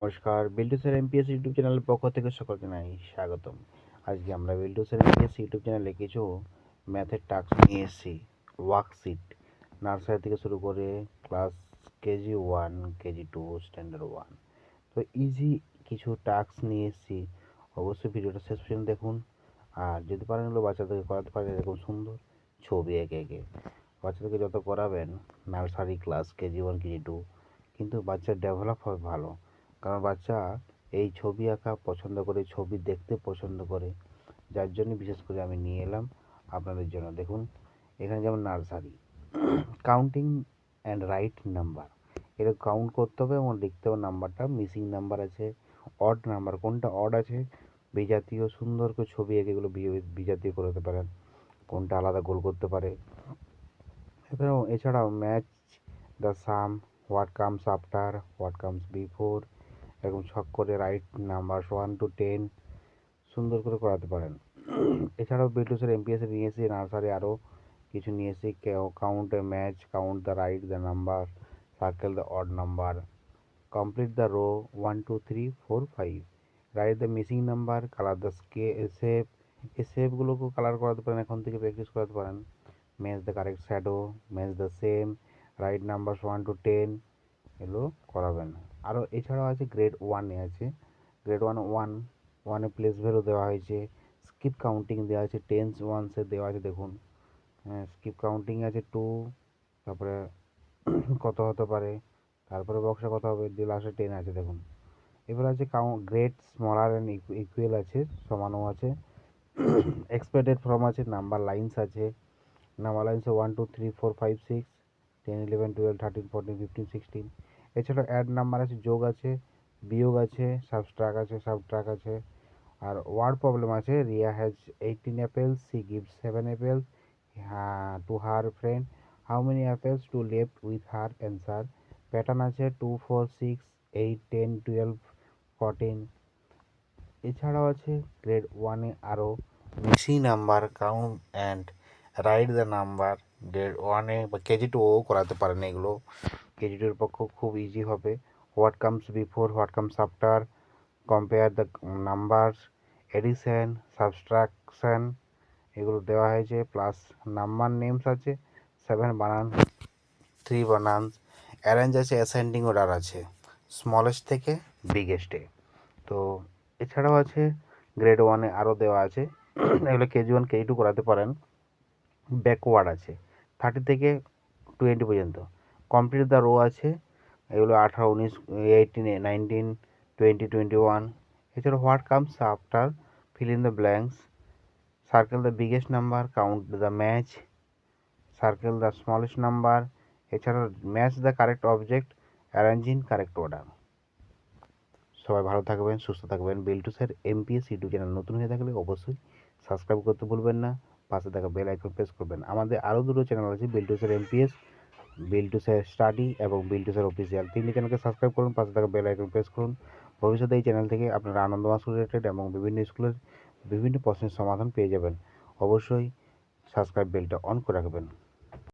নমস্কার, বিল্ডুসের amps YouTube চ্যানেলের পক্ষ থেকে সকলকে জানাই স্বাগতম। আজকে আমরা বিল্ডুসের এমপিএস ইউটিউব চ্যানেলে কিছু ম্যাথের টাস্ক নিয়ে এসেছি। ওয়ার্কশিট নার্সারি থেকে শুরু করে ক্লাস KG1, KG2, স্ট্যান্ডার্ড 1, তো ইজি কিছু টাস্ক নিয়ে এসেছি। অবশ্যই ভিডিওটা শেষ পর্যন্ত দেখুন। আর যদি পারেন এগুলো বাচ্চাদেরকে করাতে পারেন এরকম সুন্দর ছবি এঁকে এঁকে। বাচ্চাদেরকে যত করাবেন নার্সারি ক্লাস KG1, KG2, কিন্তু বাচ্চার ডেভেলপ হবে ভালো। কারণ বাচ্চা এই ছবি আঁকা পছন্দ করে, ছবি দেখতে পছন্দ করে, যার জন্য বিশেষ করে আমি নিয়ে এলাম আপনাদের জন্য। দেখুন এখানে যেমন nursery counting and right number, এটা কাউন্ট করতে হবে এবং লিখতে হবে নাম্বারটা। মিসিং নাম্বার আছে, অড নাম্বার, কোনটা অড আছে বিজাতীয়, সুন্দর করে ছবি এঁকে এগুলো বিজাতীয় করতে পারেন, কোনটা আলাদা গোল করতে পারে। এছাড়াও match the some, what comes after, what comes before, এরকম ছক করে রাইট নাম্বার 1 to 10 সুন্দর করে করাতে পারেন। এছাড়াও বিটলসের এমপিএসে নিয়ে এসেছি নার্সারি আরও কিছু নিয়ে এসেছি। Count a match, count the write the number, circle the odd number, complete the row 1 2 3 4 5, write the missing number, colour the shape, এই শেপগুলোকেও কালার করাতে পারেন, এখন থেকে প্র্যাকটিস করাতে পারেন। Match the correct shadow, match the same, right number 1 to 10, এগুলো করাবেন। আরও এছাড়াও আছে গ্রেড 1-এ আছে, গ্রেড 1 প্লেস ভ্যালু দেওয়া হয়েছে, স্কিপ কাউন্টিং দেওয়া আছে, টেন্স ওয়ান্সে দেওয়া আছে। দেখুন স্কিপ কাউন্টিং আছে 2, তারপরে কত হতে পারে, তারপরে বক্সে কত হবে, দিয়ে লাস্টে 10 আছে। দেখুন এবার আছে গ্রেড স্মলার অ্যান্ড ইকুয়াল আছে, সমানও আছে। এক্সপেক্টেড ফ্রম আছে, নাম্বার লাইন্স আছে, নাম্বার লাইন্সে 1 2 3 4 5 6 10 11 12 13 14 15 16। এছাড়া অ্যাড নাম্বার আছে, যোগ আছে, বিয়োগ আছে, সাবট্রাক আছে। আর ওয়ার্ড প্রবলেম আছে, Riya has 18 apples, she gives 7 apples to her friend, how many apples to left with her answer. Pattern আছে 2 4 6 8 10 12 14। এছাড়াও আছে গ্রেড 1-এ আরও missing number, count and write the number. Grade 1-এ বা KG2-ও করাতে পারেন এগুলো, KG2-এর পক্ষেও খুব ইজি হবে। What comes before, what comes after, compare the numbers, addition, subtraction, এগুলো দেওয়া হয়েছে। প্লাস নাম্বার নেমস আছে, 7 বানান, 3 বানান, অ্যারেঞ্জ আছে, অ্যাসেন্ডিং অর্ডার আছে, স্মলেস্ট থেকে বিগেস্টে। তো এছাড়াও আছে গ্রেড 1-এ আরও দেওয়া আছে, এগুলো KG1 KG2 করাতে পারেন। ব্যাকওয়ার্ড আছে 30 থেকে 20 পর্যন্ত। কমপ্লিট দ্য রো আছে, এগুলো 18 19 18 19 20 21। এছাড়া what comes after, fill in the blanks, circle the biggest number, count the match, circle the smallest number. এছাড়া match the correct object, arrange in correct order. সবাই ভালো থাকবেন, সুস্থ থাকবেন। বিল্টুসের এমপিএস ইউটিউব চ্যানেল নতুন হয়ে থাকলে অবশ্যই সাবস্ক্রাইব করতে ভুলবেন না, পাশে থাকা বেল আইকন প্রেস করবেন। আমাদের আরও দুটো চ্যানেল আছে, বিল্টুসের এমপিএস, বিল্টুসের স্টাডি এবং বিল্টুসের অফিসিয়াল, তিনটি চ্যানেলকে সাবস্ক্রাইব করুন, পাশে থাকা বেল আইকন প্রেস করুন। ভবিষ্যতে এই চ্যানেল থেকে আপনারা আনন্দ মাস রিলেটেড এবং বিভিন্ন স্কুলের বিভিন্ন প্রশ্নের সমাধান পেয়ে যাবেন। অবশ্যই সাবস্ক্রাইব বেলটা অন করে রাখবেন।